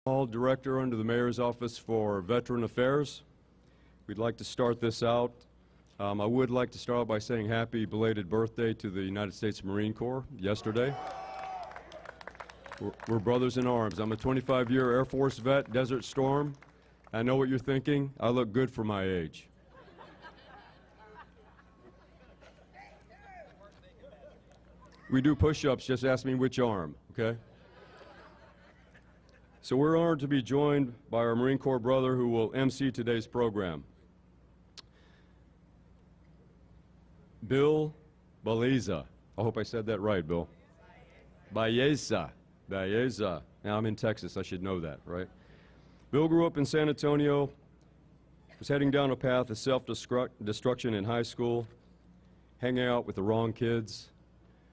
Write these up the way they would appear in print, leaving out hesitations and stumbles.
Hall, Director under the Mayor's Office for Veteran Affairs. We'd like to start this out. I would like to start out by saying happy belated birthday to the United States Marine Corps yesterday. We're brothers in arms. I'm a 25-year Air Force vet, Desert Storm. I know what you're thinking. I look good for my age. We do push-ups, just ask me which arm, okay? So we're honored to be joined by our Marine Corps brother who will MC today's program. Bill Baeza. I hope I said that right, Bill. Baeza. Baeza. Now, I'm in Texas. I should know that, right? Bill grew up in San Antonio, was heading down a path of self-destruction in high school, hanging out with the wrong kids,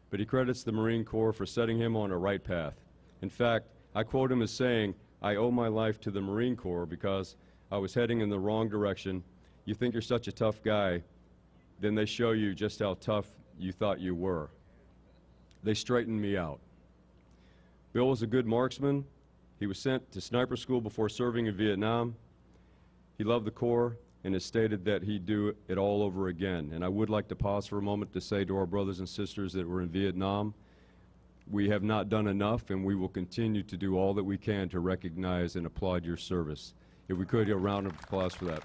but he credits the Marine Corps for setting him on a right path. In fact, I quote him as saying, "I owe my life to the Marine Corps because I was heading in the wrong direction. You think you're such a tough guy, then they show you just how tough you thought you were. They straightened me out." Bill was a good marksman. He was sent to sniper school before serving in Vietnam. He loved the Corps and has stated that he'd do it all over again. And I would like to pause for a moment to say to our brothers and sisters that were in Vietnam, we have not done enough, and we will continue to do all that we can to recognize and applaud your service. If we could, a round of applause for that.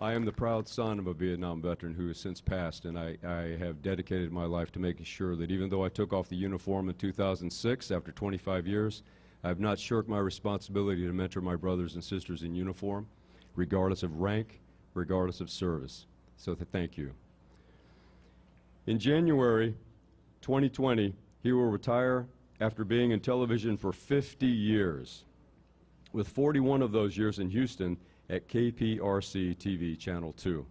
I am the proud son of a Vietnam veteran who has since passed, and I have dedicated my life to making sure that even though I took off the uniform in 2006 after 25 years, I have not shirked my responsibility to mentor my brothers and sisters in uniform, regardless of rank, regardless of service. So thank you. In January 2020, he will retire after being in television for 50 years, with 41 of those years in Houston at KPRC TV Channel 2.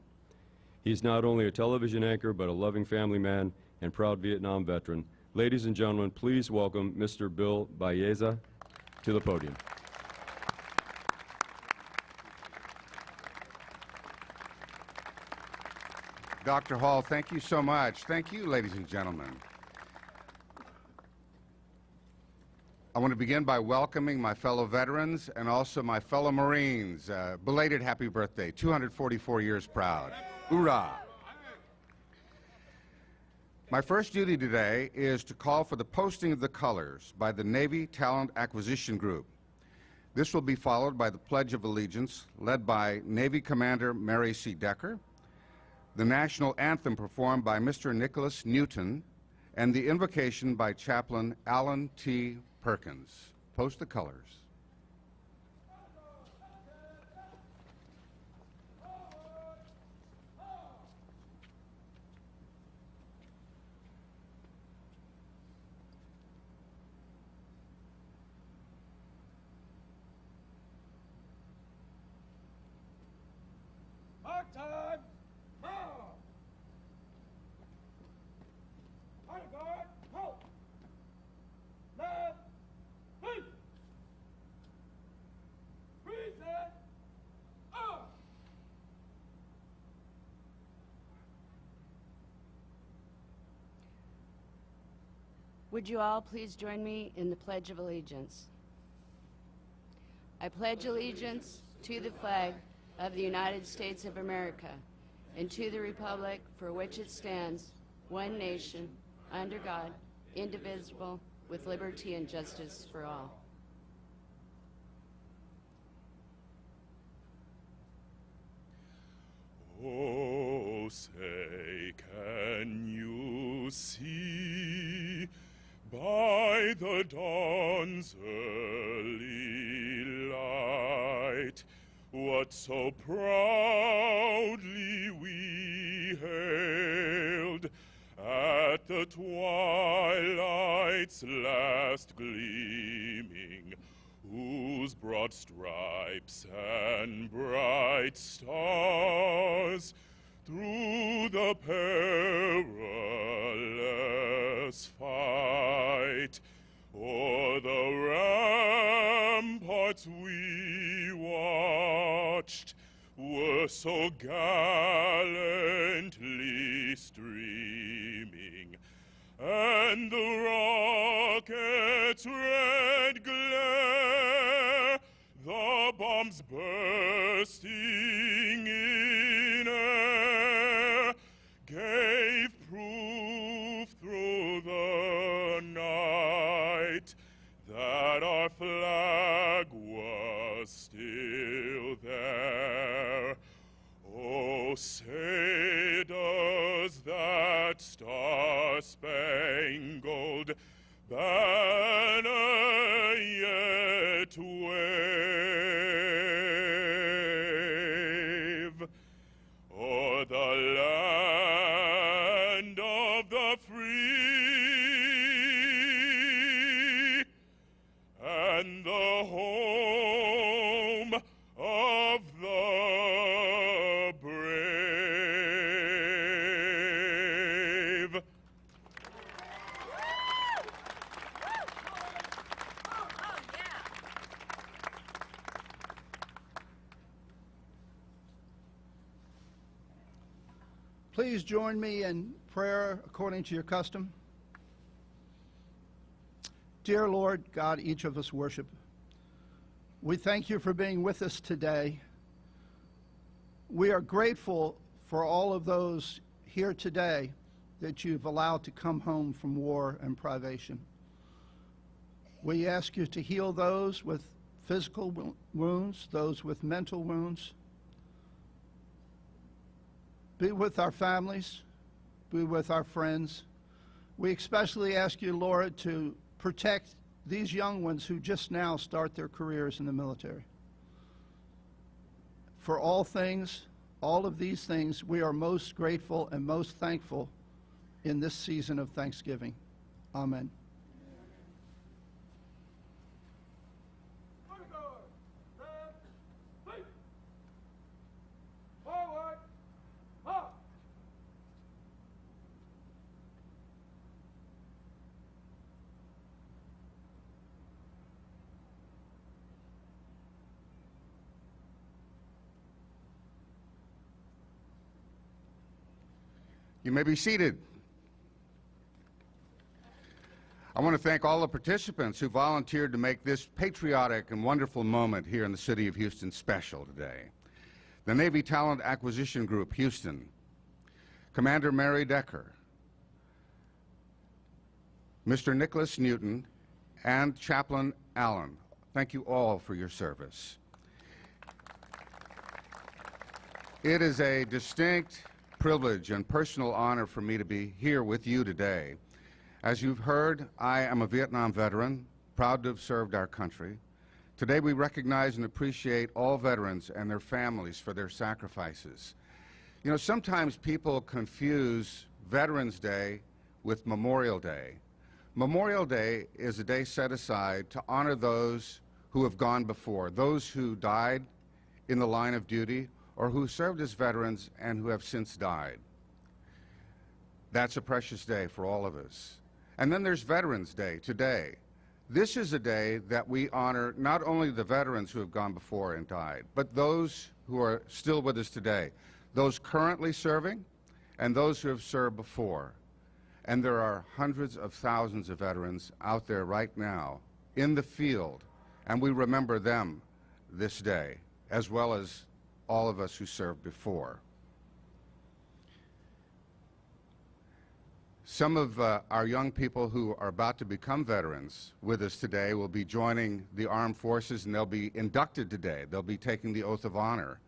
He's not only a television anchor, but a loving family man and proud Vietnam veteran. Ladies and gentlemen, please welcome Mr. Bill Baeza to the podium. Dr. Hall, thank you so much. Thank you, ladies and gentlemen. I want to begin by welcoming my fellow veterans and also my fellow Marines. Belated happy birthday, 244 years proud. Hoorah! My first duty today is to call for the posting of the colors by the Navy Talent Acquisition Group. This will be followed by the Pledge of Allegiance, led by Navy Commander Mary C. Decker, the national anthem performed by Mr. Nicholas Newton, and the invocation by Chaplain Alan T. Perkins. Post the colors. Mark time! Guard, halt! Left, please! Reset, up! Would you all please join me in the Pledge of Allegiance? I pledge allegiance to the flag of the United States of America and to the republic for which it stands, one nation, under God, indivisible, with liberty and justice for all. Oh, say, can you see by the dawn's early light what so proudly we hailed at the twilight's last gleaming, whose broad stripes and bright stars through the perilous fight o'er the ramparts we watched were so gallantly streaming, and and the rocket's red glare, the bombs bursting in air, gave proof through the night that our flag was still there. Oh, say does that star-spangled banner yet wave o'er the land of the free and the home of the brave. Please join me in prayer according to your custom. Dear Lord God, each of us worship. We thank you for being with us today. We are grateful for all of those here today that you've allowed to come home from war and privation. We ask you to heal those with physical wounds, those with mental wounds. Be with our families, be with our friends. We especially ask you, Lord, to protect these young ones who just now start their careers in the military. For all things, all of these things, we are most grateful and most thankful in this season of Thanksgiving. Amen. Forward, up. You may be seated. I want to thank all the participants who volunteered to make this patriotic and wonderful moment here in the city of Houston special today. The Navy Talent Acquisition Group, Houston, Commander Mary Decker, Mr. Nicholas Newton, and Chaplain Allen. Thank you all for your service. It is a distinct privilege and personal honor for me to be here with you today. As you've heard, I am a Vietnam veteran, proud to have served our country. Today we recognize and appreciate all veterans and their families for their sacrifices. You know, sometimes people confuse Veterans Day with Memorial Day. Memorial Day is a day set aside to honor those who have gone before, those who died in the line of duty or who served as veterans and who have since died. That's a precious day for all of us. And then there's Veterans Day today. This is a day that we honor not only the veterans who have gone before and died, but those who are still with us today, those currently serving and those who have served before. And there are hundreds of thousands of veterans out there right now in the field, and we remember them this day, as well as all of us who served before. Some of our young people who are about to become veterans with us today will be joining the armed forces, and they'll be inducted today. They'll be taking the oath of honor.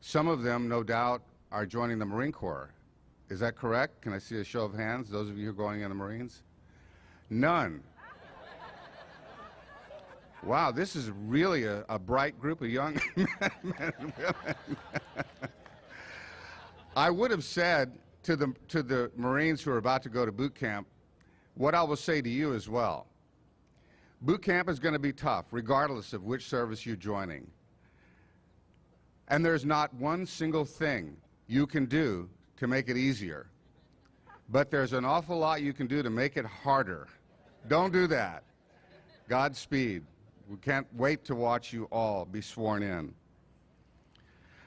Some of them, no doubt, are joining the Marine Corps. Is that correct? Can I see a show of hands, those of you who are going in the Marines? None. Wow, this is really a bright group of young men and women. I would have said to the Marines who are about to go to boot camp what I will say to you as well. Boot camp is going to be tough, regardless of which service you're joining. And there's not one single thing you can do to make it easier. But there's an awful lot you can do to make it harder. Don't do that. Godspeed. We can't wait to watch you all be sworn in.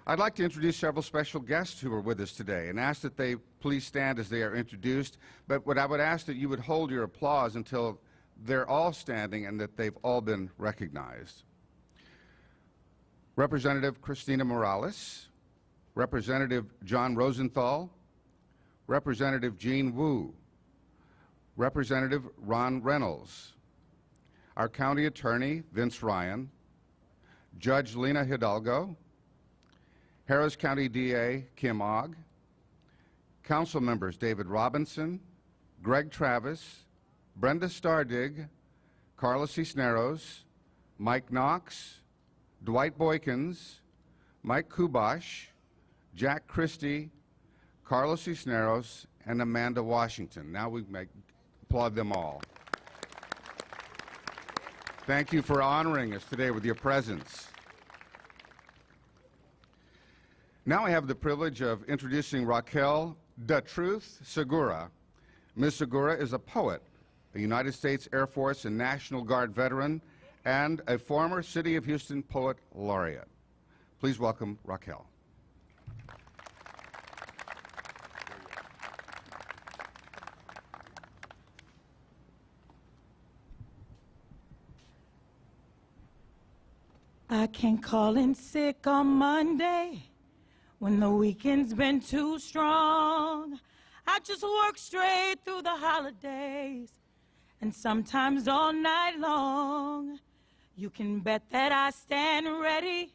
I'd like to introduce several special guests who are with us today and ask that they please stand as they are introduced. But what I would ask that you would hold your applause until they're all standing and that they've all been recognized. Representative Christina Morales, Representative John Rosenthal, Representative Jean Wu, Representative Ron Reynolds, our County Attorney Vince Ryan, Judge Lena Hidalgo, Harris County DA Kim Ogg, Council members David Robinson, Greg Travis, Brenda Stardig, Carla Cisneros, Mike Knox, Dwight Boykins, Mike Kubash, Jack Christie, Carlos Cisneros, and Amanda Washington. Now we applaud them all. Thank you for honoring us today with your presence. Now I have the privilege of introducing Raquel Da Truth Segura. Ms. Segura is a poet, a United States Air Force and National Guard veteran, and a former City of Houston Poet Laureate. Please welcome Raquel. I can't call in sick on Monday when the weekend's been too strong. I just work straight through the holidays and sometimes all night long. You can bet that I stand ready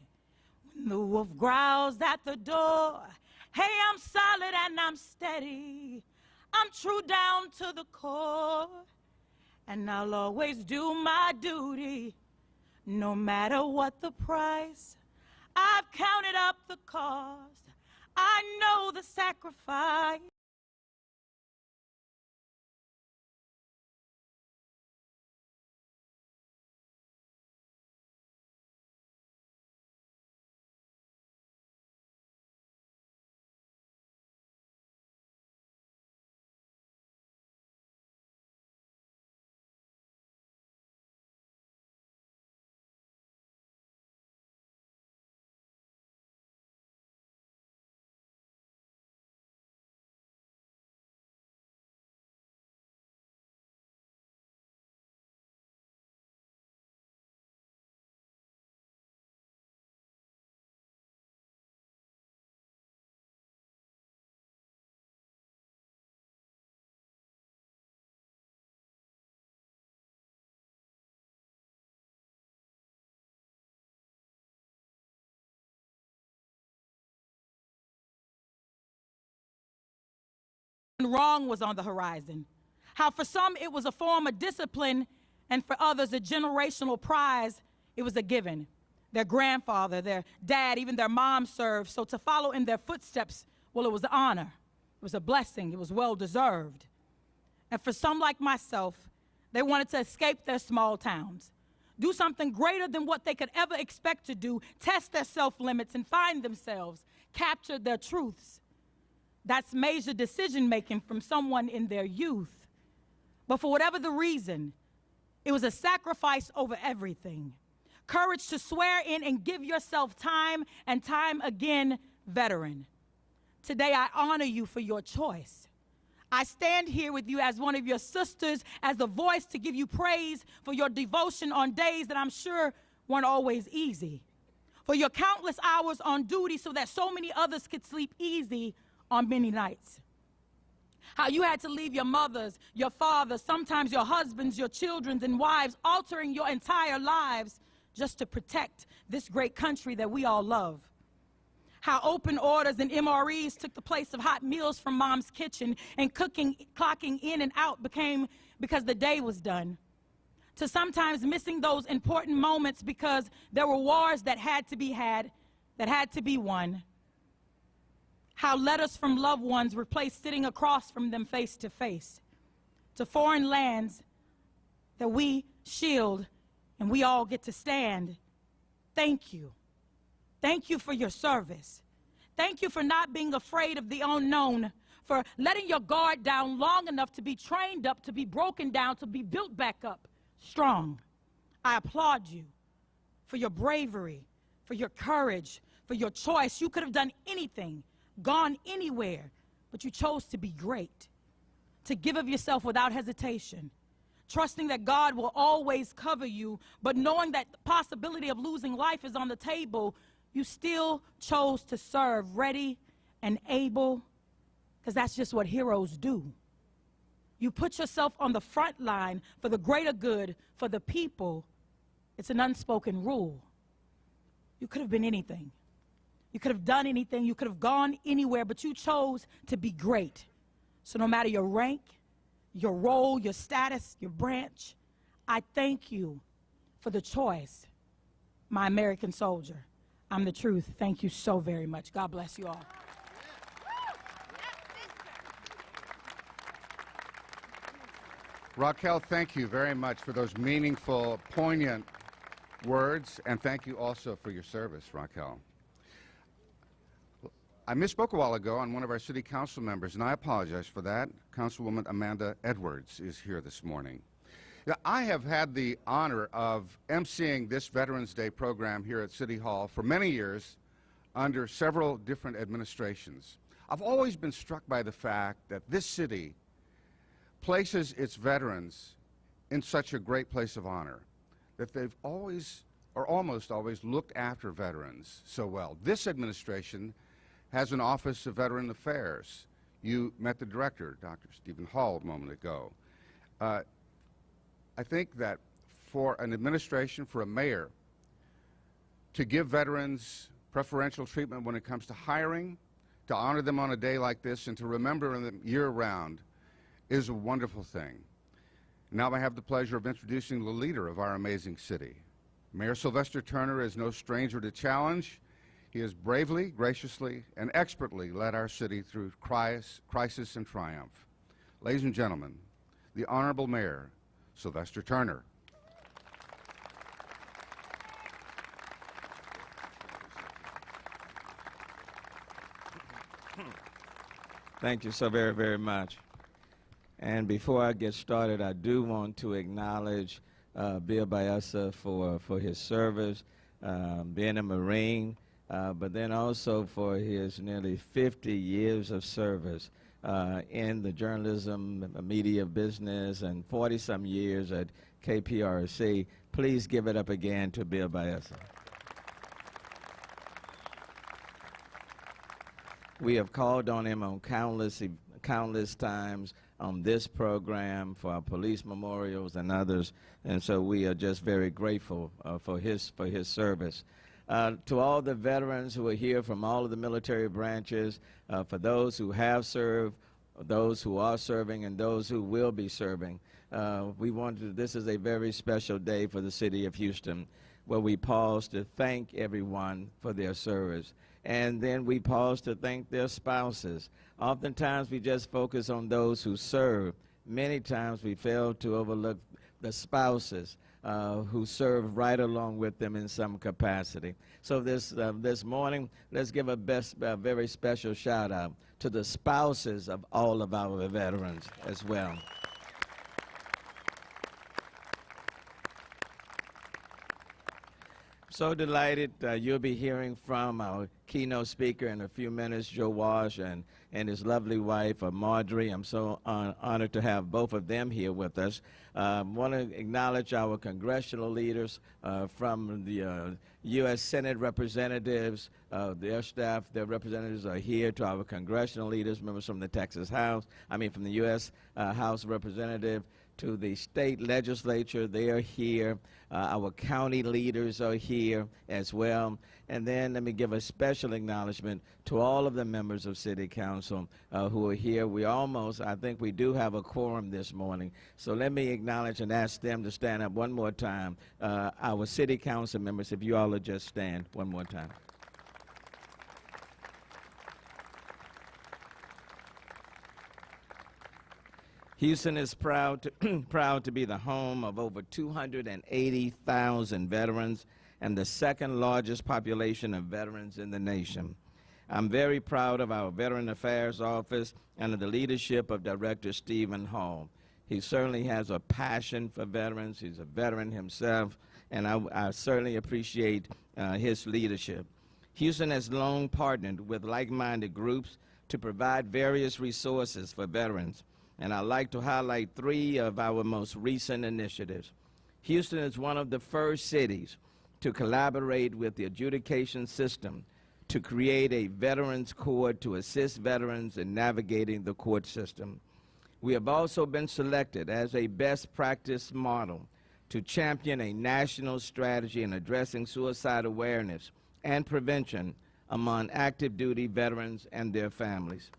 when the wolf growls at the door. Hey, I'm solid and I'm steady. I'm true down to the core, and I'll always do my duty, no matter what the price. I've counted up the cost. I know the sacrifice. Wrong was on the horizon. How for some it was a form of discipline, and for others a generational prize. It was a given. Their grandfather, their dad, even their mom served, so to follow in their footsteps, well, it was an honor. It was a blessing. It was well-deserved. And for some like myself, they wanted to escape their small towns, do something greater than what they could ever expect to do, test their self-limits and find themselves, capture their truths. That's major decision-making from someone in their youth. But for whatever the reason, it was a sacrifice over everything. Courage to swear in and give yourself time and time again, veteran. Today, I honor you for your choice. I stand here with you as one of your sisters, as a voice to give you praise for your devotion on days that I'm sure weren't always easy, for your countless hours on duty so that so many others could sleep easy on many nights. How you had to leave your mothers, your fathers, sometimes your husbands, your children and wives, altering your entire lives just to protect this great country that we all love. How open orders and MREs took the place of hot meals from mom's kitchen, and cooking, clocking in and out became because the day was done. To sometimes missing those important moments because there were wars that had to be had, that had to be won. How letters from loved ones replaced sitting across from them face to face, to foreign lands that we shield and we all get to stand. Thank you. Thank you for your service. Thank you for not being afraid of the unknown, for letting your guard down long enough to be trained up, to be broken down, to be built back up strong. I applaud you for your bravery, for your courage, for your choice. You could have done anything, gone anywhere, but you chose to be great, to give of yourself without hesitation, trusting that God will always cover you, but knowing that the possibility of losing life is on the table, you still chose to serve, ready and able, because that's just what heroes do. You put yourself on the front line for the greater good, for the people. It's an unspoken rule. You could have been anything. You could have done anything. You could have gone anywhere, but you chose to be great. So no matter your rank, your role, your status, your branch, I thank you for the choice, my American soldier. I'm the truth. Thank you so very much. God bless you all. Raquel, thank you very much for those meaningful, poignant words, and thank you also for your service, Raquel. I misspoke a while ago on one of our city council members, and I apologize for that. Councilwoman Amanda Edwards is here this morning. Now, I have had the honor of emceeing this Veterans Day program here at City Hall for many years under several different administrations. I've always been struck by the fact that this city places its veterans in such a great place of honor, that they've always, or almost always, looked after veterans so well. This administration has an Office of Veteran Affairs. You met the director, Dr. Stephen Hall, a moment ago. I think that for an administration, for a mayor, to give veterans preferential treatment when it comes to hiring, to honor them on a day like this, and to remember them year-round is a wonderful thing. Now I have the pleasure of introducing the leader of our amazing city. Mayor Sylvester Turner is no stranger to challenge. He has bravely, graciously, and expertly led our city through crisis and triumph. Ladies and gentlemen, the Honorable Mayor, Sylvester Turner. Thank you so very, very much. And before I get started, I do want to acknowledge Bill Baeza for his service, being a Marine, but then also for his nearly 50 years of service in the journalism, media business, and 40-some years at KPRC. Please give it up again to Bill Baeza. We have called on him on countless times on this program, for our police memorials and others, and so we are just very grateful for his service. To all the veterans who are here from all of the military branches, for those who have served, those who are serving, and those who will be serving, this is a very special day for the city of Houston, where we pause to thank everyone for their service. And then we pause to thank their spouses. Oftentimes we just focus on those who serve. Many times we fail to overlook the spouses who serve right along with them in some capacity. So this morning, let's give a very special shout out to the spouses of all of our veterans as well. So delighted you'll be hearing from our keynote speaker in a few minutes, Joe Walsh, and his lovely wife, Marjorie. I'm so honored to have both of them here with us. Want to acknowledge our congressional leaders from the U.S. Senate representatives, their staff, their representatives are here. To our congressional leaders, members from the Texas House, from the U.S. House Representative, to the state legislature, they are here. Our county leaders are here as well. And then let me give a special acknowledgement to all of the members of City Council who are here. I think we do have a quorum this morning. So let me acknowledge and ask them to stand up one more time. Our City Council members, if you all would just stand one more time. Houston is proud to be the home of over 280,000 veterans and the second largest population of veterans in the nation. I'm very proud of our Veteran Affairs Office and of the leadership of Director Stephen Hall. He certainly has a passion for veterans. He's a veteran himself, and I certainly appreciate his leadership. Houston has long partnered with like-minded groups to provide various resources for veterans, and I'd like to highlight 3 of our most recent initiatives. Houston is one of the first cities to collaborate with the adjudication system to create a veterans court to assist veterans in navigating the court system. We have also been selected as a best practice model to champion a national strategy in addressing suicide awareness and prevention among active duty veterans and their families.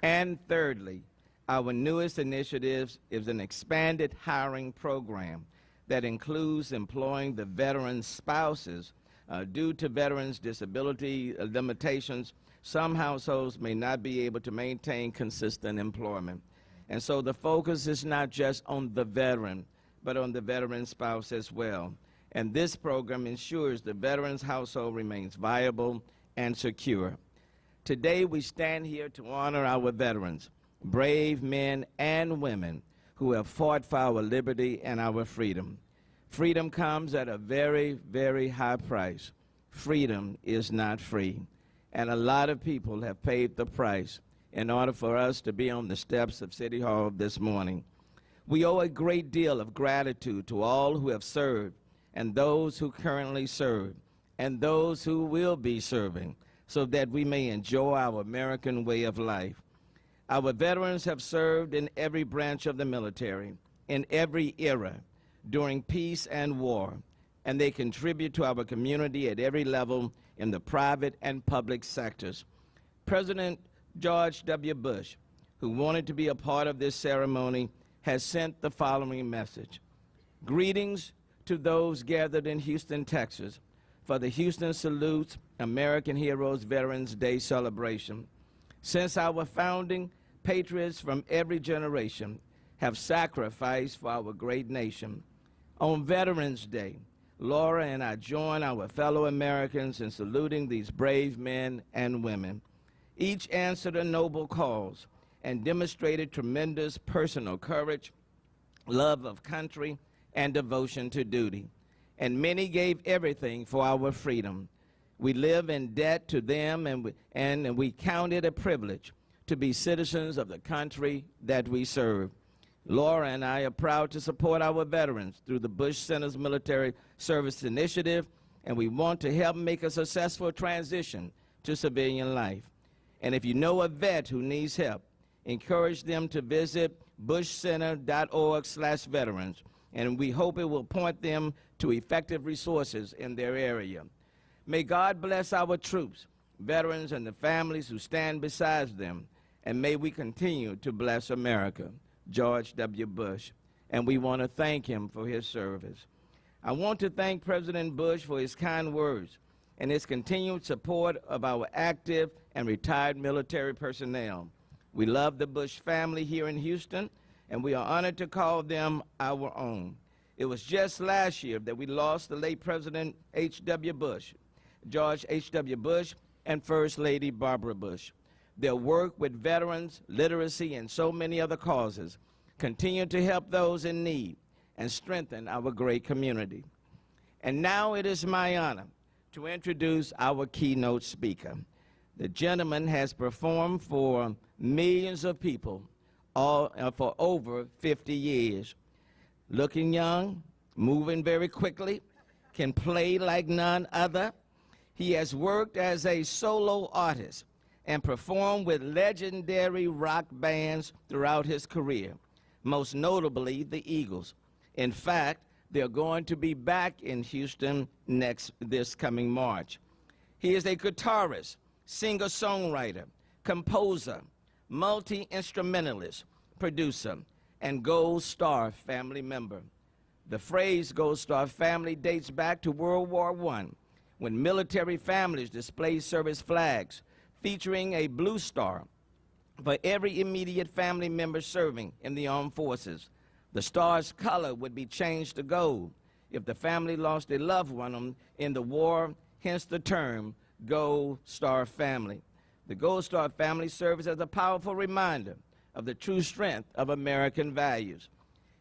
And thirdly, our newest initiative is an expanded hiring program that includes employing the veterans' spouses. Due to veterans' disability limitations, some households may not be able to maintain consistent employment. And so the focus is not just on the veteran, but on the veteran spouse as well. And this program ensures the veteran's household remains viable and secure. Today, we stand here to honor our veterans, brave men and women who have fought for our liberty and our freedom. Freedom comes at a very, very high price. Freedom is not free. And a lot of people have paid the price in order for us to be on the steps of City Hall this morning. We owe a great deal of gratitude to all who have served and those who currently serve and those who will be serving so that we may enjoy our American way of life. Our veterans have served in every branch of the military, in every era, during peace and war, and they contribute to our community at every level in the private and public sectors. President George W. Bush, who wanted to be a part of this ceremony, has sent the following message. Greetings to those gathered in Houston, Texas, for the Houston Salutes American Heroes Veterans Day celebration. Since our founding, patriots from every generation have sacrificed for our great nation. On Veterans Day, Laura and I join our fellow Americans in saluting these brave men and women. Each answered a noble cause and demonstrated tremendous personal courage, love of country, and devotion to duty. And many gave everything for our freedom. We live in debt to them, and we count it a privilege to be citizens of the country that we serve. Laura and I are proud to support our veterans through the Bush Center's Military Service Initiative, and we want to help make a successful transition to civilian life. And if you know a vet who needs help, encourage them to visit bushcenter.org/veterans, and we hope it will point them to effective resources in their area. May God bless our troops, veterans, and the families who stand beside them, and may we continue to bless America. George W. Bush, and we want to thank him for his service. I want to thank President Bush for his kind words and his continued support of our active and retired military personnel. We love the Bush family here in Houston, and we are honored to call them our own. It was just last year that we lost the late President H.W. Bush, George H.W. Bush, and First Lady Barbara Bush. Their work with veterans, literacy, and so many other causes continue to help those in need and strengthen our great community. And now it is my honor to introduce our keynote speaker. The gentleman has performed for millions of people for over 50 years. Looking young, moving very quickly, can play like none other. He has worked as a solo artist and performed with legendary rock bands throughout his career, most notably the Eagles. In fact, they're going to be back in Houston this coming March. He is a guitarist, singer-songwriter, composer, multi-instrumentalist, producer, and Gold Star family member. The phrase Gold Star family dates back to World War I, when military families displayed service flags featuring a blue star for every immediate family member serving in the armed forces. The star's color would be changed to gold if the family lost a loved one in the war, hence the term Gold Star family. The Gold Star family serves as a powerful reminder of the true strength of American values.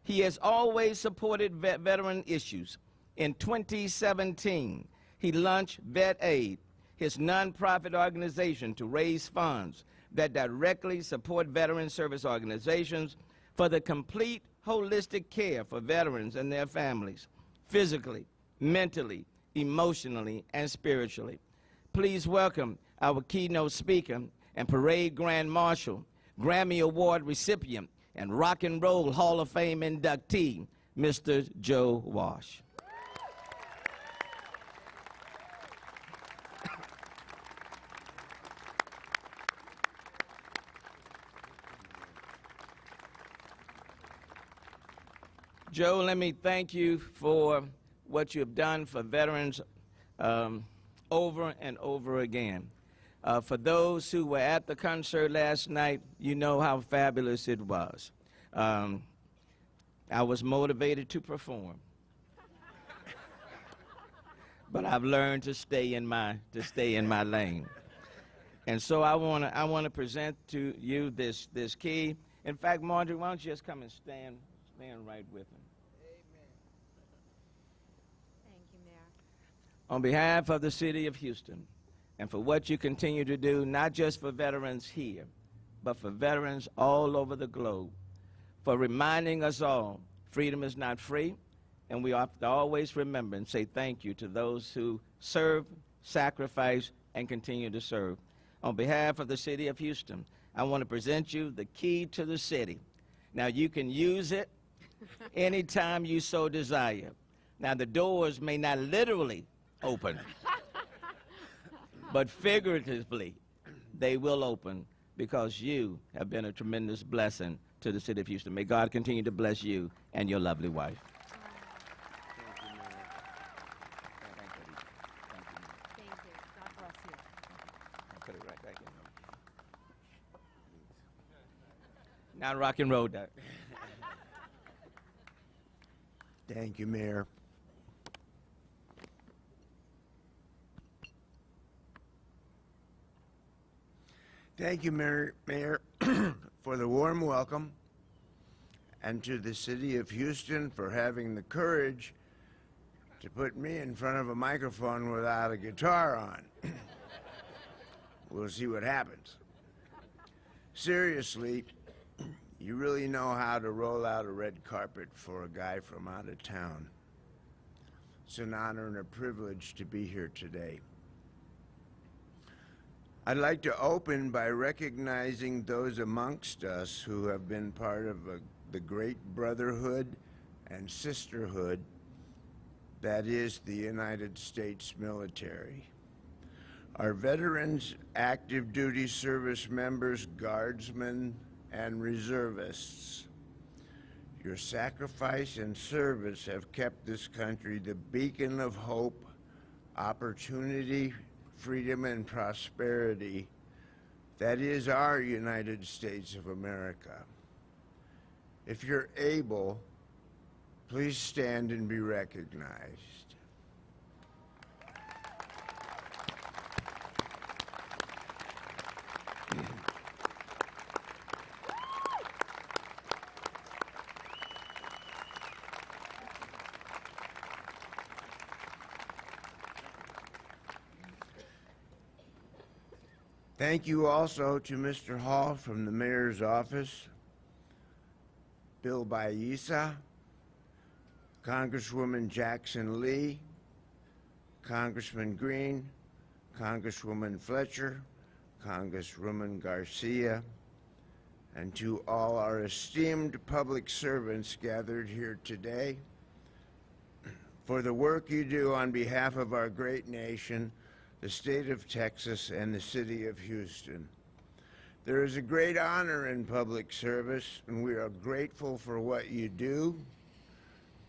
He has always supported veteran issues. In 2017, he launched Vet Aid, his nonprofit organization to raise funds that directly support veteran service organizations for the complete holistic care for veterans and their families, physically, mentally, emotionally, and spiritually. Please welcome our keynote speaker and parade grand marshal, Grammy Award recipient, and Rock and Roll Hall of Fame inductee, Mr. Joe Walsh. Joe, let me thank you for what you've done for veterans over and over again. For those who were at the concert last night, you know how fabulous it was. I was motivated to perform, but I've learned to stay in my lane. And so I wanna present to you this key. In fact, Marjorie, why don't you just come and stand right with him. Amen. Thank you, Mayor. On behalf of the city of Houston, and for what you continue to do, not just for veterans here, but for veterans all over the globe, for reminding us all freedom is not free, and we have to always remember and say thank you to those who serve, sacrifice, and continue to serve. On behalf of the city of Houston, I want to present you the key to the city. Now, you can use it anytime you so desire. Now, the doors may not literally open, but figuratively, they will open because you have been a tremendous blessing to the city of Houston. May God continue to bless you and your lovely wife. Thank you. God bless you. I'll put it right back in. Now rock and roll, Doc. Thank you, Mayor. Thank you, Mayor, for the warm welcome, and to the city of Houston for having the courage to put me in front of a microphone without a guitar on. We'll see what happens. Seriously, you really know how to roll out a red carpet for a guy from out of town. It's an honor and a privilege to be here today. I'd like to open by recognizing those amongst us who have been part of the great brotherhood and sisterhood that is the United States military. Our veterans, active duty service members, guardsmen, and reservists. Your sacrifice and service have kept this country the beacon of hope, opportunity, freedom, and prosperity that is our United States of America. If you're able, please stand and be recognized. Thank you also to Mr. Hall from the Mayor's office, Bill Baisa, Congresswoman Jackson Lee, Congressman Green, Congresswoman Fletcher, Congresswoman Garcia, and to all our esteemed public servants gathered here today for the work you do on behalf of our great nation, the state of Texas, and the city of Houston. There is a great honor in public service, and we are grateful for what you do.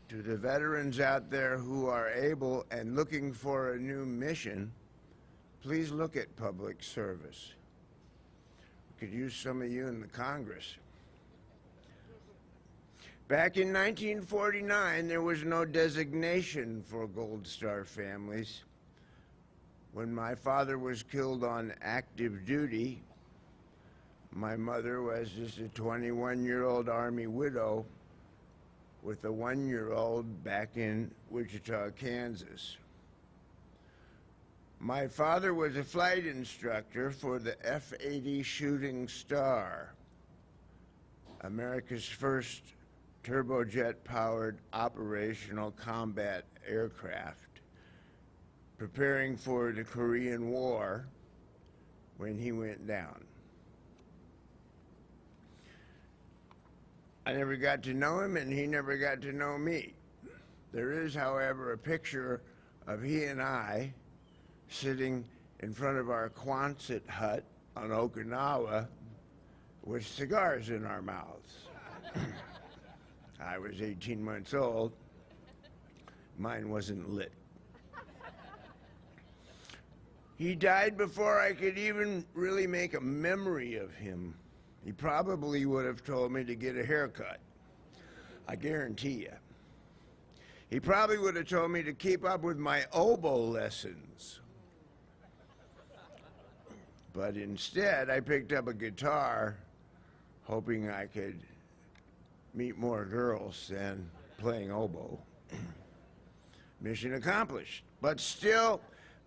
To the veterans out there who are able and looking for a new mission, please look at public service. We could use some of you in the Congress. Back in 1949, there was no designation for Gold Star families. When my father was killed on active duty, my mother was just a 21-year-old Army widow with a 1-year-old back in Wichita, Kansas. My father was a flight instructor for the F-80 Shooting Star, America's first turbojet-powered operational combat aircraft, preparing for the Korean War when he went down. I never got to know him, and he never got to know me. There is, however, a picture of he and I sitting in front of our Quonset hut on Okinawa with cigars in our mouths. I was 18 months old. Mine wasn't lit. He died before I could even really make a memory of him. He probably would have told me to get a haircut. I guarantee you. He probably would have told me to keep up with my oboe lessons. But instead, I picked up a guitar, hoping I could meet more girls than playing oboe. Mission accomplished. But still,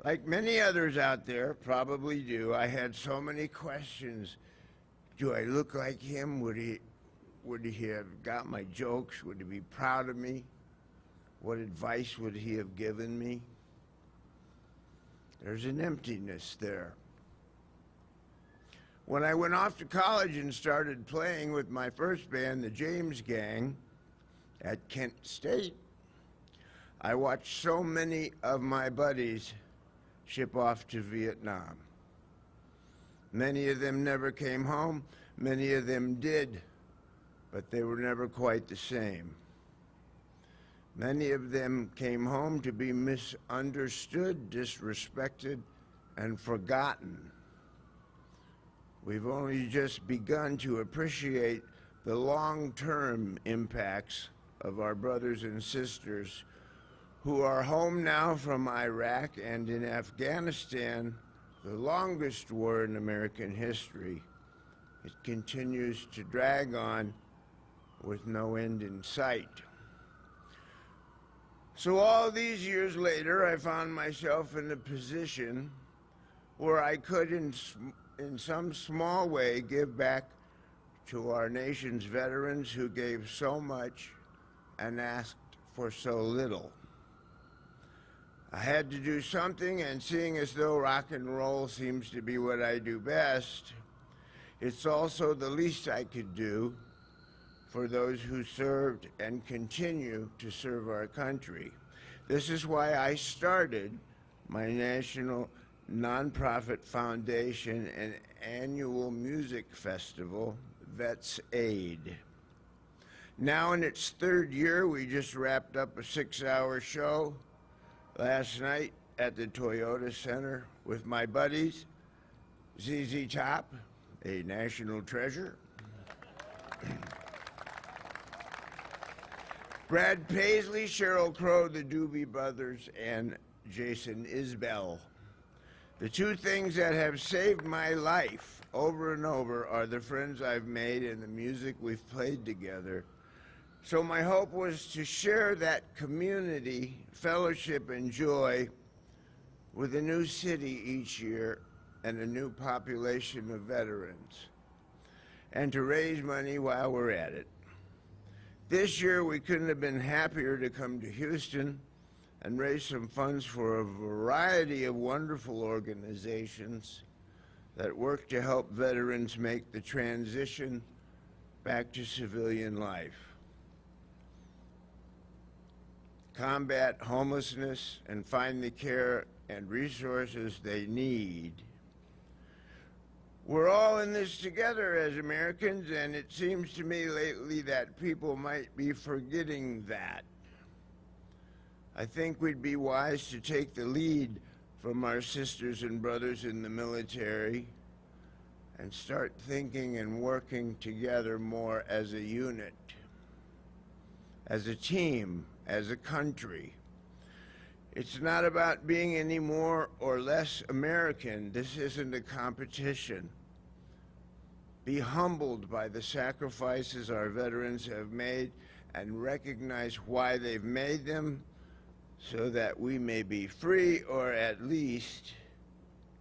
like many others out there probably do, I had so many questions. Do I look like him? Would he have got my jokes? Would he be proud of me? What advice would he have given me? There's an emptiness there. When I went off to college and started playing with my first band, the James Gang, at Kent State, I watched so many of my buddies ship off to Vietnam. Many of them never came home, many of them did, but they were never quite the same. Many of them came home to be misunderstood, disrespected, and forgotten. We've only just begun to appreciate the long-term impacts of our brothers and sisters who are home now from Iraq and in Afghanistan, the longest war in American history. It continues to drag on with no end in sight. So all these years later, I found myself in a position where I could, in some small way, give back to our nation's veterans who gave so much and asked for so little. I had to do something, and seeing as though rock and roll seems to be what I do best, it's also the least I could do for those who served and continue to serve our country. This is why I started my national nonprofit foundation and annual music festival, Vets Aid. Now in its third year, we just wrapped up a 6-hour show last night at the Toyota Center with my buddies, ZZ Top, a national treasure, Brad Paisley, Sheryl Crow, the Doobie Brothers, and Jason Isbell. The two things that have saved my life over and over are the friends I've made and the music we've played together. So my hope was to share that community, fellowship, and joy with a new city each year and a new population of veterans, and to raise money while we're at it. This year, we couldn't have been happier to come to Houston and raise some funds for a variety of wonderful organizations that work to help veterans make the transition back to civilian life, combat homelessness, and find the care and resources they need. We're all in this together as Americans, and it seems to me lately that people might be forgetting that. I think we'd be wise to take the lead from our sisters and brothers in the military and start thinking and working together more as a unit, as a team, as a country. It's not about being any more or less American. This isn't a competition. Be humbled by the sacrifices our veterans have made and recognize why they've made them so that we may be free or at least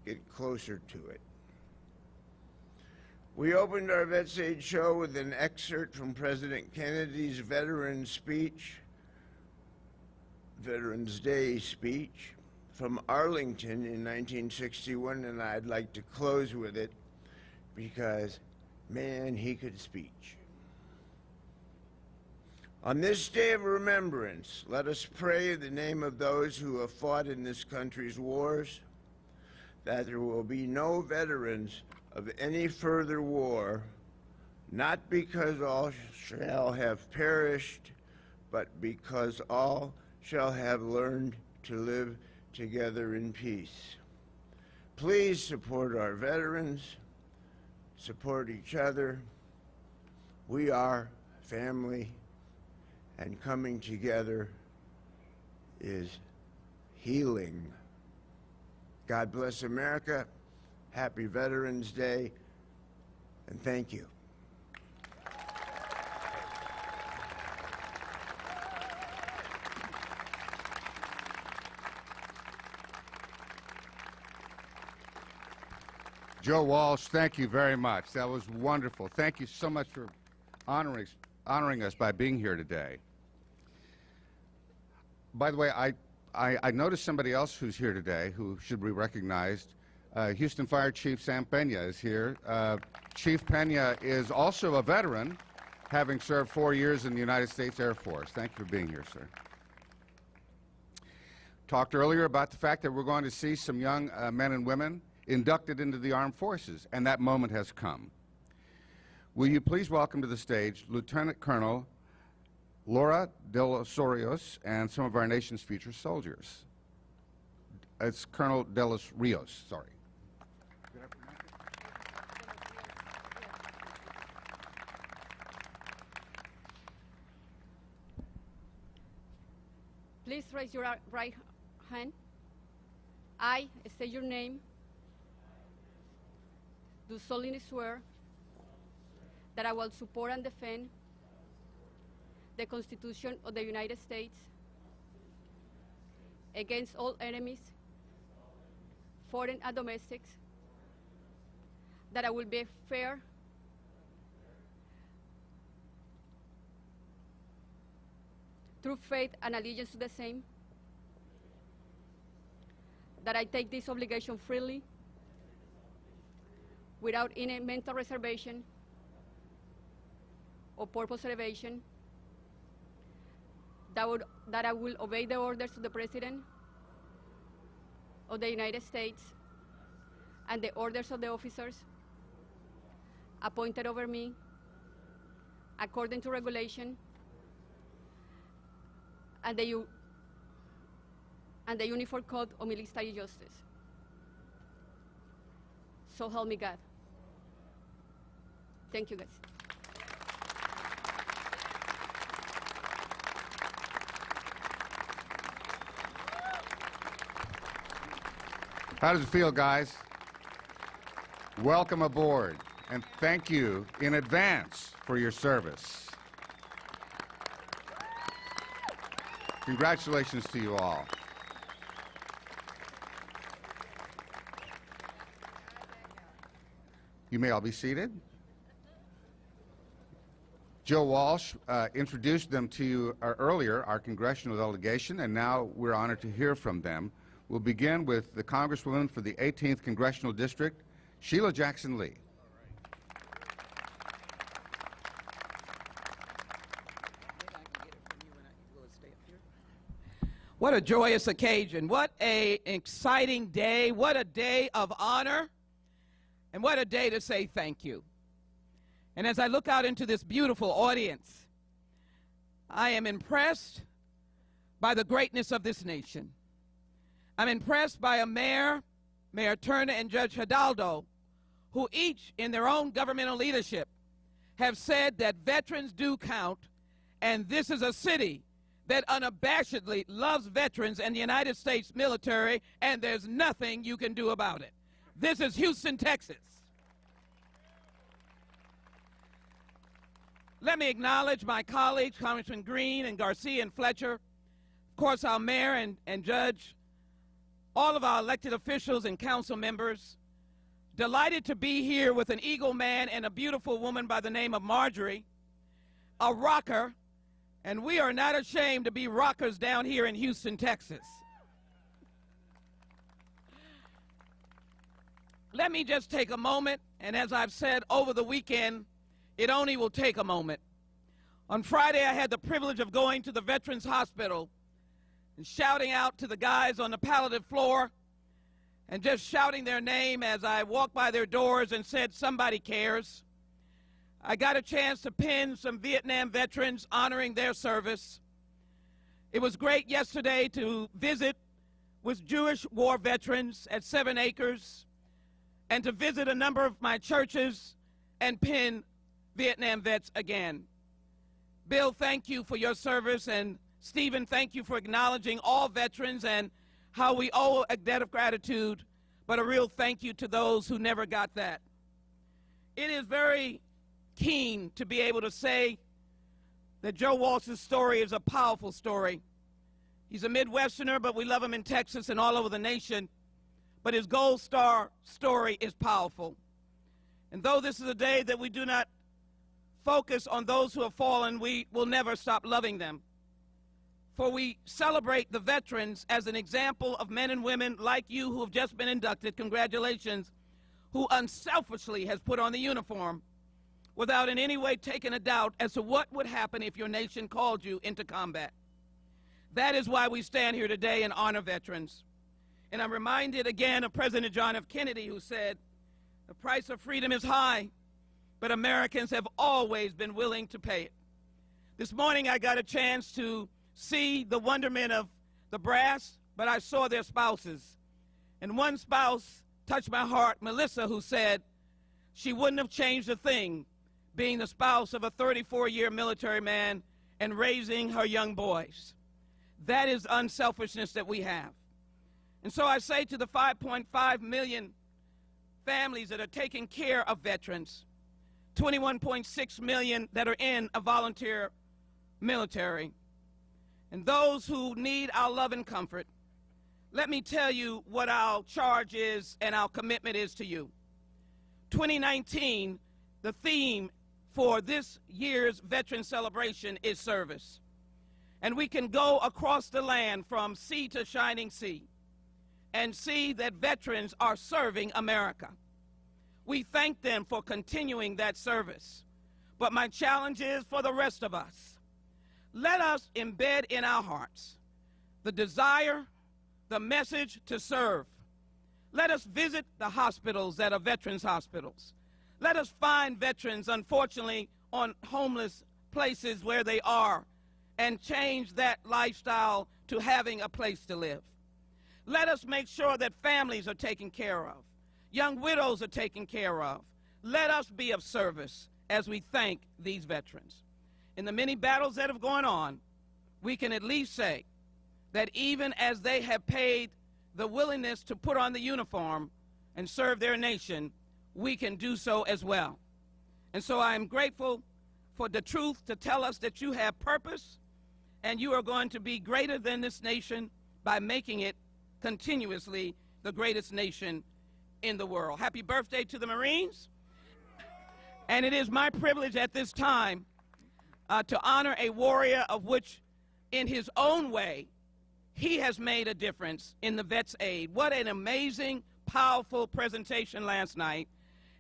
get closer to it. We opened our Vets Aid show with an excerpt from President Kennedy's Veterans Day speech from Arlington in 1961, and I'd like to close with it because, man, he could speech. On this day of remembrance, let us pray in the name of those who have fought in this country's wars, that there will be no veterans of any further war, not because all shall have perished, but because all shall have learned to live together in peace. Please support our veterans, support each other. We are family, and coming together is healing. God bless America. Happy Veterans Day, and thank you. Joe Walsh, thank you very much. That was wonderful. Thank you so much for honoring us by being here today. By the way, I noticed somebody else who's here today who should be recognized. Houston Fire Chief Sam Pena is here. Chief Pena is also a veteran, having served 4 years in the United States Air Force. Thank you for being here, sir. Talked earlier about the fact that we're going to see some young men and women inducted into the armed forces, and that moment has come. Will you please welcome to the stage Lieutenant Colonel Laura de los Rios and some of our nation's future soldiers. It's Colonel de los Rios, sorry. Please raise your right hand. I state your name. Do solemnly swear that I will support and defend the Constitution of the United States against all enemies, foreign and domestic, that I will be fair, true faith and allegiance to the same, that I take this obligation freely, without any mental reservation or purpose evasion, that I will obey the orders of the President of the United States and the orders of the officers appointed over me according to regulation and the Uniform Code of Military Justice. So help me God. Thank you, guys. How does it feel, guys? Welcome aboard, and thank you in advance for your service. Congratulations to you all. You may all be seated. Joe Walsh introduced them to you earlier, our congressional delegation, and now we're honored to hear from them. We'll begin with the Congresswoman for the 18th Congressional District, Sheila Jackson Lee. What a joyous occasion. What an exciting day. What a day of honor. And what a day to say thank you. And as I look out into this beautiful audience, I am impressed by the greatness of this nation. I'm impressed by a mayor, Mayor Turner and Judge Hidalgo, who each in their own governmental leadership have said that veterans do count, and this is a city that unabashedly loves veterans and the United States military, and there's nothing you can do about it. This is Houston, Texas. Let me acknowledge my colleagues, Congressman Green and Garcia and Fletcher, of course our mayor and judge, all of our elected officials and council members. Delighted to be here with an Eagle man and a beautiful woman by the name of Marjorie, a rocker, and we are not ashamed to be rockers down here in Houston, Texas. Let me just take a moment, and as I've said over the weekend, it only will take a moment. On Friday, I had the privilege of going to the Veterans Hospital and shouting out to the guys on the palliative floor and just shouting their name as I walked by their doors and said, "Somebody cares." I got a chance to pin some Vietnam veterans honoring their service. It was great yesterday to visit with Jewish war veterans at 7 Acres and to visit a number of my churches and pin Vietnam vets again. Bill, thank you for your service, and Stephen, thank you for acknowledging all veterans and how we owe a debt of gratitude, but a real thank you to those who never got that. It is very keen to be able to say that Joe Walsh's story is a powerful story. He's a Midwesterner, but we love him in Texas and all over the nation. But his Gold Star story is powerful. And though this is a day that we do not focus on those who have fallen, we will never stop loving them. For we celebrate the veterans as an example of men and women like you who have just been inducted, congratulations, who unselfishly has put on the uniform without in any way taking a doubt as to what would happen if your nation called you into combat. That is why we stand here today and honor veterans. And I'm reminded again of President John F. Kennedy, who said, "The price of freedom is high, but Americans have always been willing to pay it." This morning I got a chance to see the wonderment of the brass, but I saw their spouses. And one spouse touched my heart, Melissa, who said she wouldn't have changed a thing being the spouse of a 34-year military man and raising her young boys. That is unselfishness that we have. And so I say to the 5.5 million families that are taking care of veterans, 21.6 million that are in a volunteer military, and those who need our love and comfort, let me tell you what our charge is and our commitment is to you. 2019, the theme for this year's Veteran Celebration is service. And we can go across the land from sea to shining sea and see that veterans are serving America. We thank them for continuing that service. But my challenge is for the rest of us. Let us embed in our hearts the desire, the message to serve. Let us visit the hospitals that are veterans hospitals. Let us find veterans, unfortunately, on homeless places where they are and change that lifestyle to having a place to live. Let us make sure that families are taken care of. Young widows are taken care of. Let us be of service as we thank these veterans. In the many battles that have gone on, we can at least say that even as they have paid the willingness to put on the uniform and serve their nation, we can do so as well. And so I am grateful for the truth to tell us that you have purpose and you are going to be greater than this nation by making it continuously the greatest nation in the world. Happy birthday to the Marines. And it is my privilege at this time to honor a warrior of which, in his own way, he has made a difference in the Vets Aid. What an amazing, powerful presentation last night.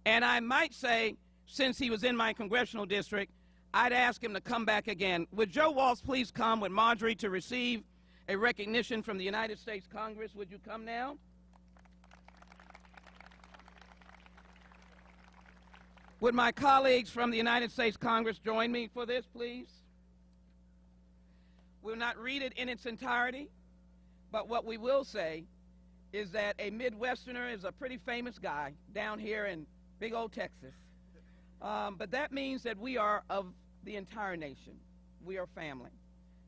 And I might say, since he was in my congressional district, I'd ask him to come back again. Would Joe Walsh please come with Marjorie to receive a recognition from the United States Congress? Would you come now? Would my colleagues from the United States Congress join me for this, please? We'll not read it in its entirety, but what we will say is that a Midwesterner is a pretty famous guy down here in big old Texas. But that means that we are of the entire nation. We are family.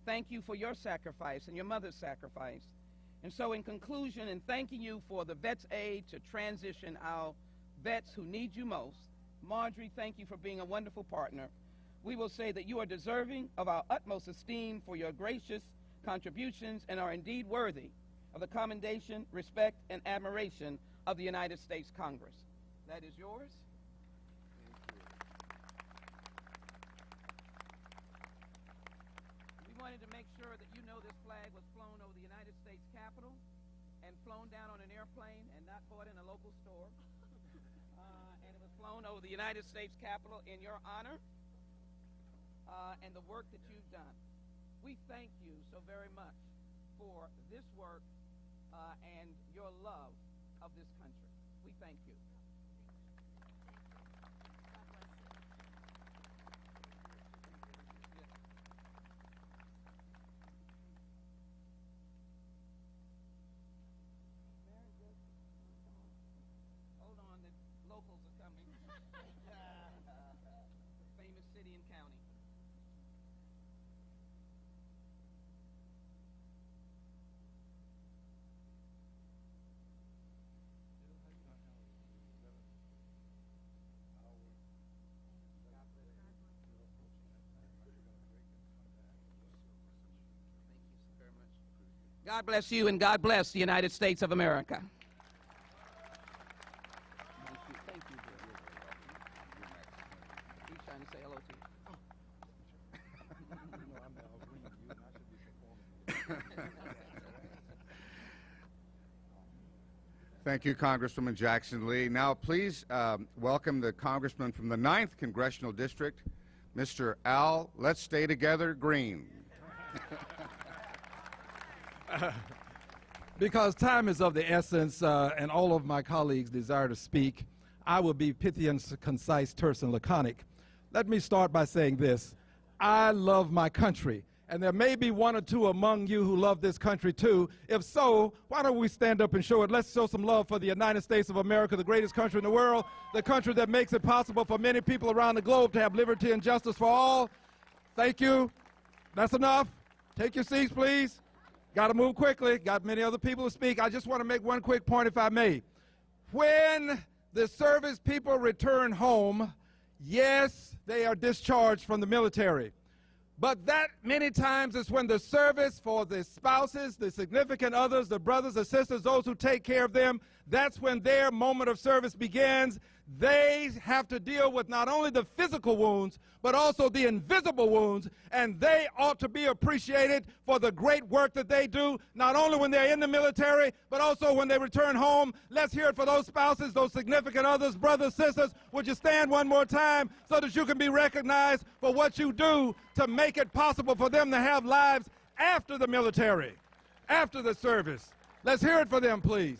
Thank you for your sacrifice and your mother's sacrifice. And so in conclusion, and thanking you for the Vets Aid to transition our vets who need you most, Marjorie, thank you for being a wonderful partner. we will say that you are deserving of our utmost esteem for your gracious contributions and are indeed worthy of the commendation, respect, and admiration of the United States Congress. That is yours. We wanted to make sure that you know this flag was flown over the United States Capitol and flown down on an airplane and not bought in a local store. And it was flown over the United States Capitol in your honor and the work that you've done. We thank you so very much for this work and your love of this country. We thank you. Hold on, the locals are coming. Famous city and county. God bless you, and God bless the United States of America. Thank you. He's trying to say hello to you. Thank you, Congresswoman Jackson Lee. Now, please welcome the Congressman from the 9th Congressional District, Mr. Al, let's stay together, Green. Because time is of the essence and all of my colleagues desire to speak, I will be pithy and concise, terse, and laconic. Let me start by saying this. I love my country, and there may be one or two among you who love this country too. If so, why don't we stand up and show it? Let's show some love for the United States of America, the greatest country in the world, the country that makes it possible for many people around the globe to have liberty and justice for all. Thank you. That's enough. Take your seats, please. Got to move quickly. Got many other people to speak. I just want to make one quick point, if I may. When the service people return home, yes, they are discharged from the military. But that many times is when the service for the spouses, the significant others, the brothers and sisters, those who take care of them, that's when their moment of service begins. They have to deal with not only the physical wounds, but also the invisible wounds, and they ought to be appreciated for the great work that they do, not only when they're in the military, but also when they return home. Let's hear it for those spouses, those significant others, brothers, sisters. Would you stand one more time so that you can be recognized for what you do to make it possible for them to have lives after the military, after the service? Let's hear it for them, please.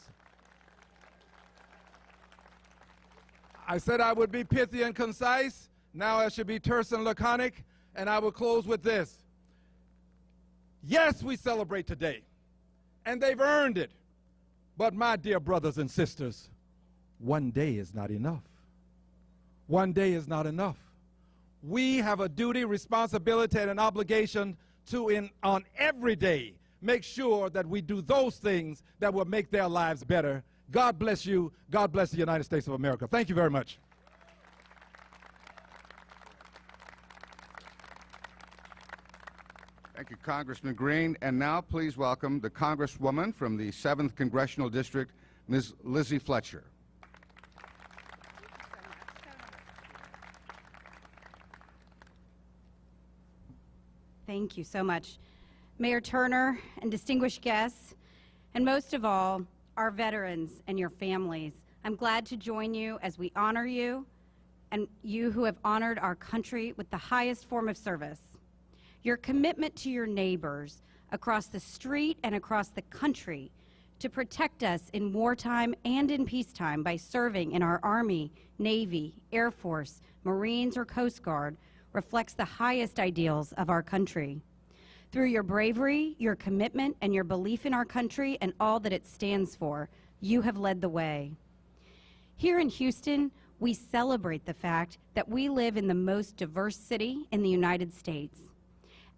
I said I would be pithy and concise. Now I should be terse and laconic, and I will close with this. Yes, we celebrate today, and they've earned it. But my dear brothers and sisters, one day is not enough. One day is not enough. We have a duty, responsibility, and an obligation to, on every day, make sure that we do those things that will make their lives better. God bless you. God bless the United States of America. Thank you very much. Thank you, Congressman Green. And now please welcome the Congresswoman from the 7th Congressional District, Ms. Lizzie Fletcher. Thank you so much, Mayor Turner and distinguished guests, and most of all, our veterans and your families. I'm glad to join you as we honor you and you who have honored our country with the highest form of service. Your commitment to your neighbors across the street and across the country to protect us in wartime and in peacetime by serving in our Army, Navy, Air Force, Marines, or Coast Guard reflects the highest ideals of our country. Through your bravery, your commitment, and your belief in our country and all that it stands for, you have led the way. Here in Houston, we celebrate the fact that we live in the most diverse city in the United States.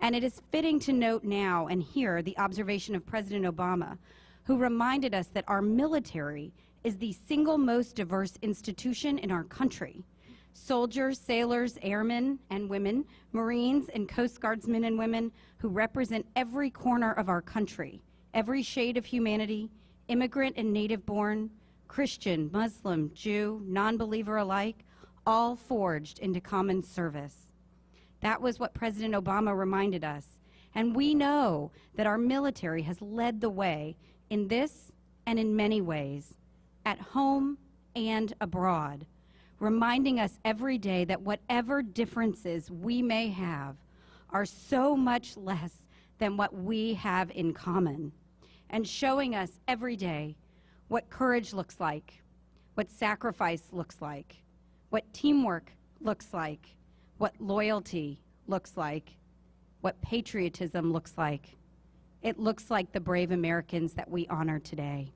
And it is fitting to note now and hear the observation of President Obama, who reminded us that our military is the single most diverse institution in our country. soldiers, sailors, airmen and women, Marines and Coast Guardsmen and women who represent every corner of our country, every shade of humanity, immigrant and native-born, Christian, Muslim, Jew, non-believer alike, all forged into common service. That was what President Obama reminded us, and we know that our military has led the way in this and in many ways, at home and abroad, reminding us every day that whatever differences we may have are so much less than what we have in common, and showing us every day what courage looks like, what sacrifice looks like, what teamwork looks like, what loyalty looks like, what patriotism looks like. It looks like the brave Americans that we honor today.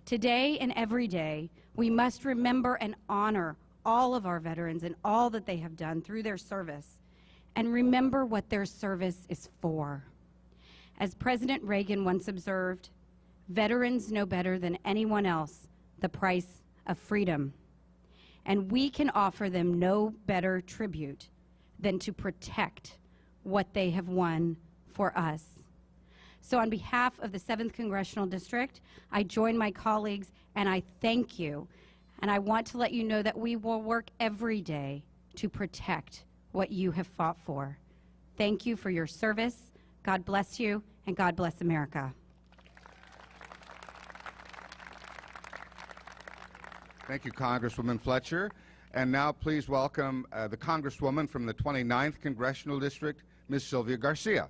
Today and every day, we must remember and honor all of our veterans and all that they have done through their service, and remember what their service is for. As President Reagan once observed, veterans know better than anyone else the price of freedom, and we can offer them no better tribute than to protect what they have won for us. So on behalf of the 7th Congressional District, I join my colleagues and I thank you. And I want to let you know that we will work every day to protect what you have fought for. Thank you for your service. God bless you, and God bless America. Thank you, Congresswoman Fletcher. And now please welcome the Congresswoman from the 29th Congressional District, Ms. Sylvia Garcia.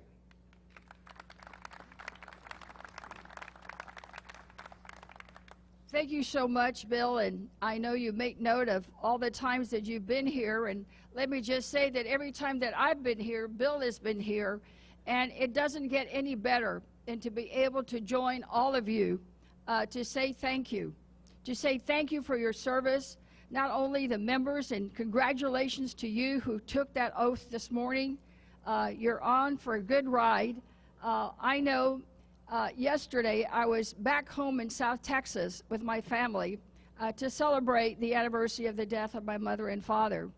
Thank you so much, Bill, and I know you make note of all the times that you've been here, and let me just say that every time that I've been here, Bill has been here, and it doesn't get any better than to be able to join all of you to say thank you. To say thank you for your service, not only the members, and congratulations to you who took that oath this morning. You're on for a good ride. I know yesterday I was back home in South Texas with my family to celebrate the anniversary of the death of my mother and father.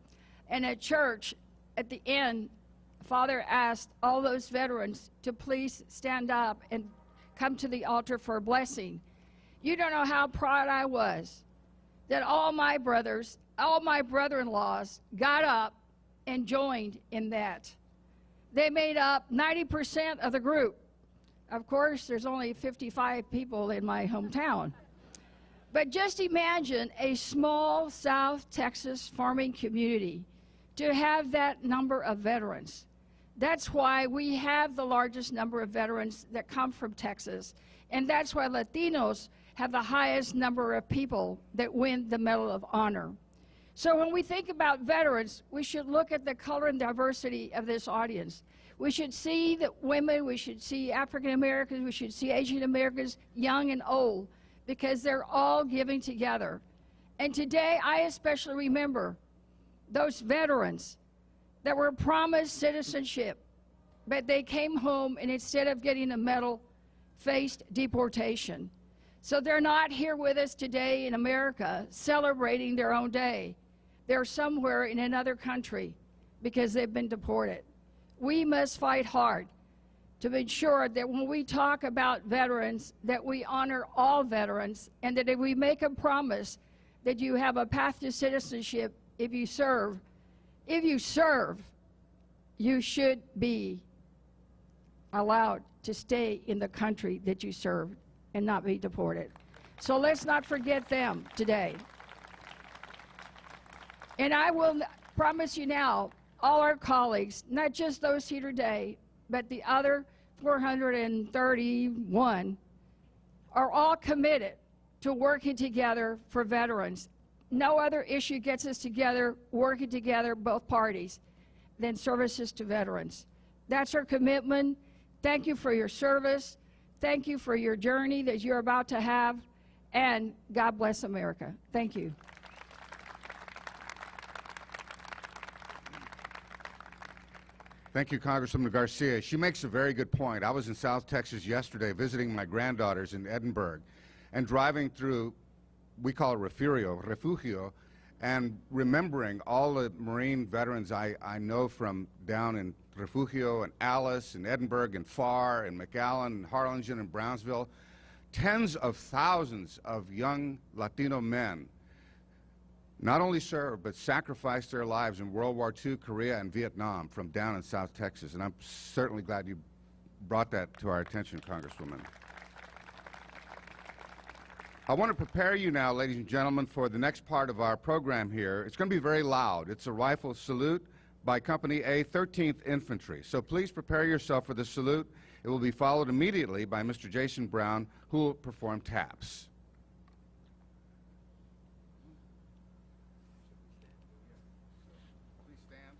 And at church, at the end, Father asked all those veterans to please stand up and come to the altar for a blessing. You don't know how proud I was that all my brothers, all my brother-in-laws got up and joined in that. They made up 90% of the group. Of course, there's only 55 people in my hometown. But just imagine a small South Texas farming community to have that number of veterans. That's why we have the largest number of veterans that come from Texas. And that's why Latinos have the highest number of people that win the Medal of Honor. So when we think about veterans, we should look at the color and diversity of this audience. We should see the women, we should see African Americans, we should see Asian Americans, young and old, because they're all giving together. And today, I especially remember those veterans that were promised citizenship, but they came home and instead of getting a medal, faced deportation. So they're not here with us today in America celebrating their own day. They're somewhere in another country because they've been deported. We must fight hard to make sure that when we talk about veterans, that we honor all veterans, and that if we make a promise that you have a path to citizenship if you serve, you should be allowed to stay in the country that you served and not be deported. So let's not forget them today. And I will promise you now, all our colleagues, not just those here today, but the other 431 are all committed to working together for veterans. No other issue gets us together, working together, both parties, than services to veterans. That's our commitment. Thank you for your service. Thank you for your journey that you're about to have, and God bless America. Thank you. Thank you, Congresswoman Garcia. She makes a very good point. I was in South Texas yesterday visiting my granddaughters in Edinburgh and driving through, we call it refugio, and remembering all the Marine veterans I know from down in Refugio and Alice and Edinburgh and Farr and McAllen and Harlingen and Brownsville. Tens of thousands of young Latino men not only served but sacrificed their lives in World War II, Korea, and Vietnam from down in South Texas. And I'm certainly glad you brought that to our attention, Congresswoman. I want to prepare you now, ladies and gentlemen, for the next part of our program here. It's going to be very loud. It's a rifle salute by Company A, 13th Infantry. So please prepare yourself for the salute. It will be followed immediately by Mr. Jason Brown, who will perform taps. Please stand.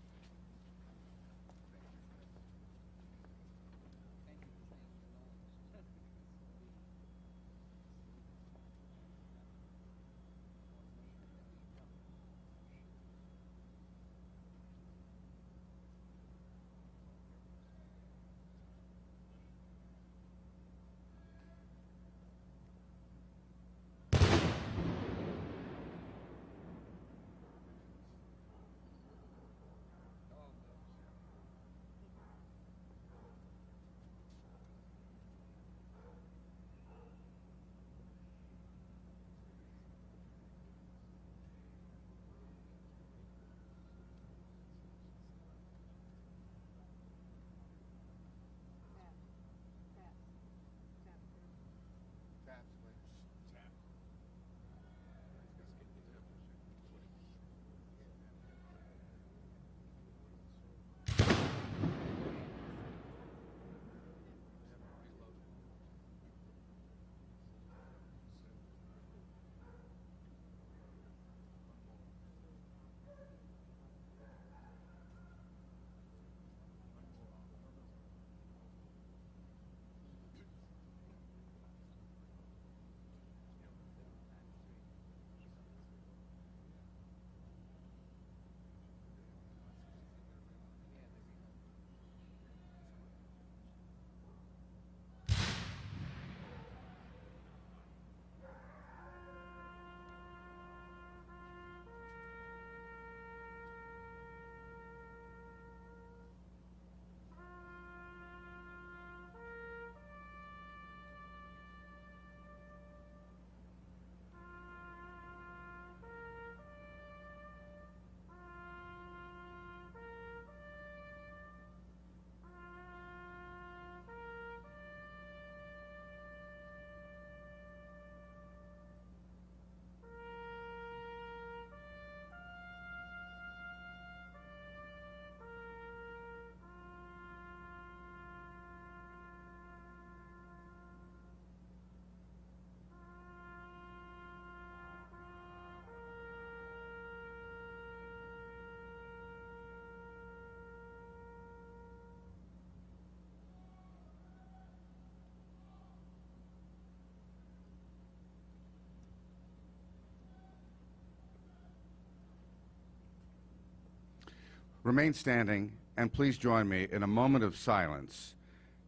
Remain standing, and please join me in a moment of silence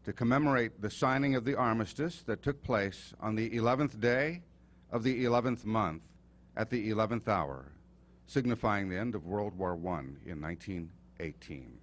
to commemorate the signing of the armistice that took place on the 11th day of the 11th month at the 11th hour, signifying the end of World War I in 1918.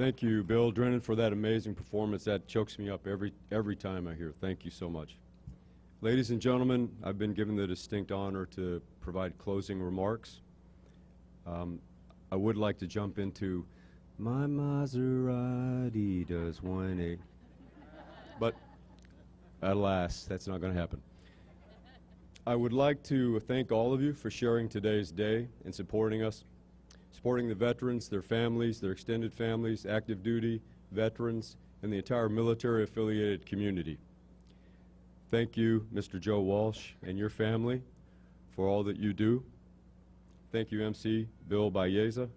Thank you, Bill Drennan, for that amazing performance. That chokes me up every time I hear it. Thank you so much. Ladies and gentlemen, I've been given the distinct honor to provide closing remarks. I would like to jump into my Maserati does 180. But alas, that's not going to happen. I would like to thank all of you for sharing today's day and supporting us, supporting the veterans, their families, their extended families, active duty, veterans, and the entire military-affiliated community. Thank you, Mr. Joe Walsh and your family, for all that you do. Thank you, MC Bill Baeza.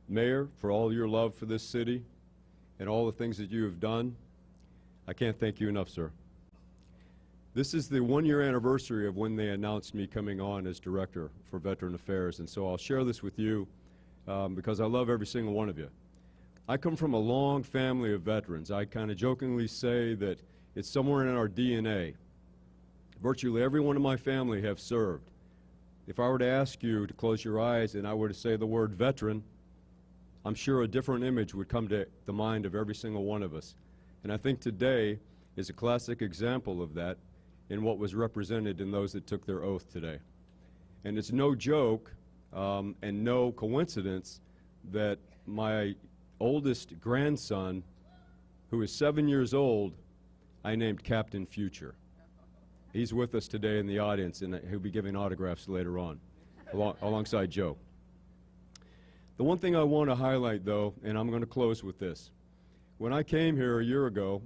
Mayor, for all your love for this city and all the things that you have done. I can't thank you enough, sir. This is the one-year anniversary of when they announced me coming on as Director for Veteran Affairs, and so I'll share this with you because I love every single one of you. I come from a long family of veterans. I kind of jokingly say that it's somewhere in our DNA. Virtually everyone in my family have served. If I were to ask you to close your eyes and I were to say the word veteran, I'm sure a different image would come to the mind of every single one of us. And I think today is a classic example of that in what was represented in those that took their oath today. And it's no joke and no coincidence that my oldest grandson, who is 7 years old, I named Captain Future. He's with us today in the audience, and he'll be giving autographs later on, alongside Joe. The one thing I want to highlight, though, and I'm going to close with this. When I came here a year ago,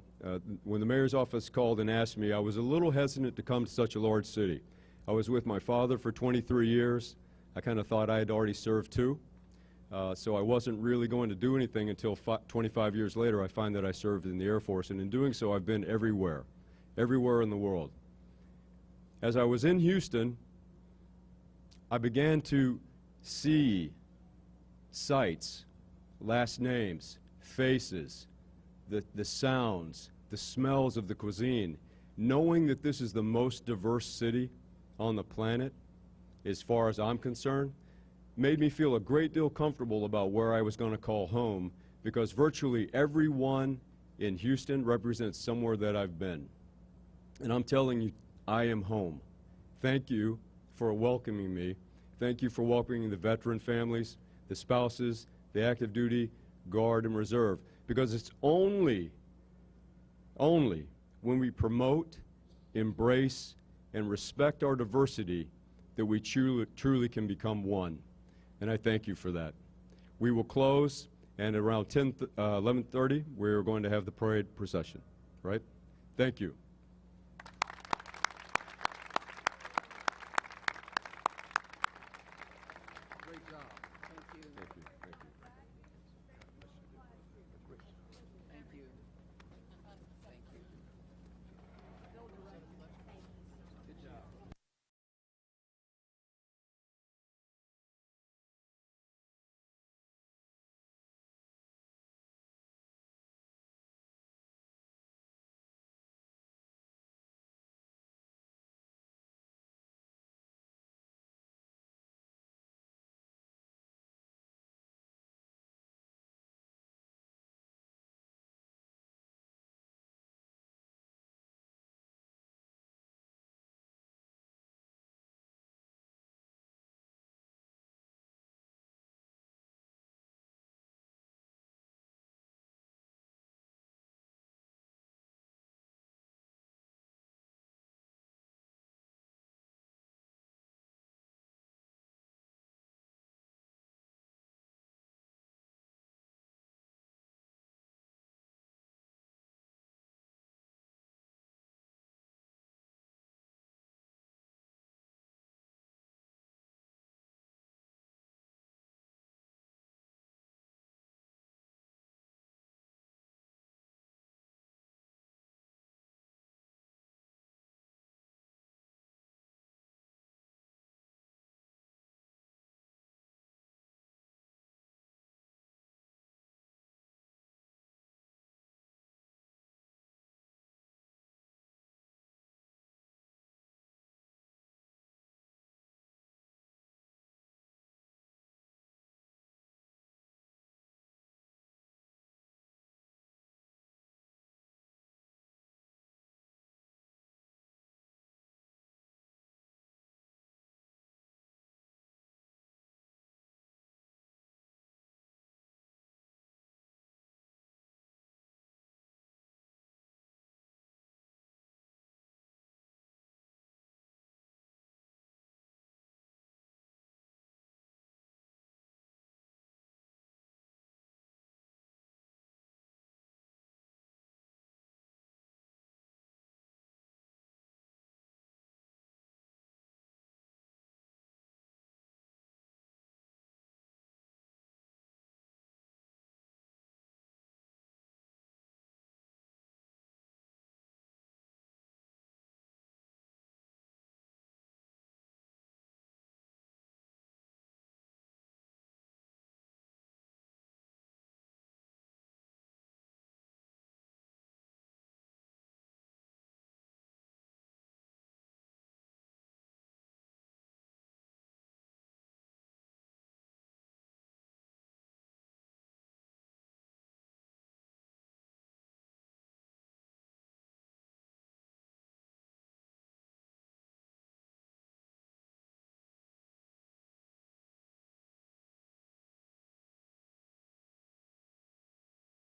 when the mayor's office called and asked me, I was a little hesitant to come to such a large city. I was with my father for 23 years. I kind of thought I had already served too. So I wasn't really going to do anything until 25 years later. I find that I served in the Air Force, and in doing so, I've been everywhere in the world. As I was in Houston, I began to see sights, last names, faces, the sounds, the smells of the cuisine. Knowing that this is the most diverse city on the planet, as far as I'm concerned, made me feel a great deal comfortable about where I was going to call home, because virtually everyone in Houston represents somewhere that I've been. And I'm telling you, I am home. Thank you for welcoming me. Thank you for welcoming the veteran families, the spouses, the active duty, Guard, and Reserve, because it's only when we promote, embrace, and respect our diversity that we truly can become one. And I thank you for that. We will close, and around 11:30, we're going to have the parade procession, right? Thank you. Great job. Thank you. Thank you. Thank you.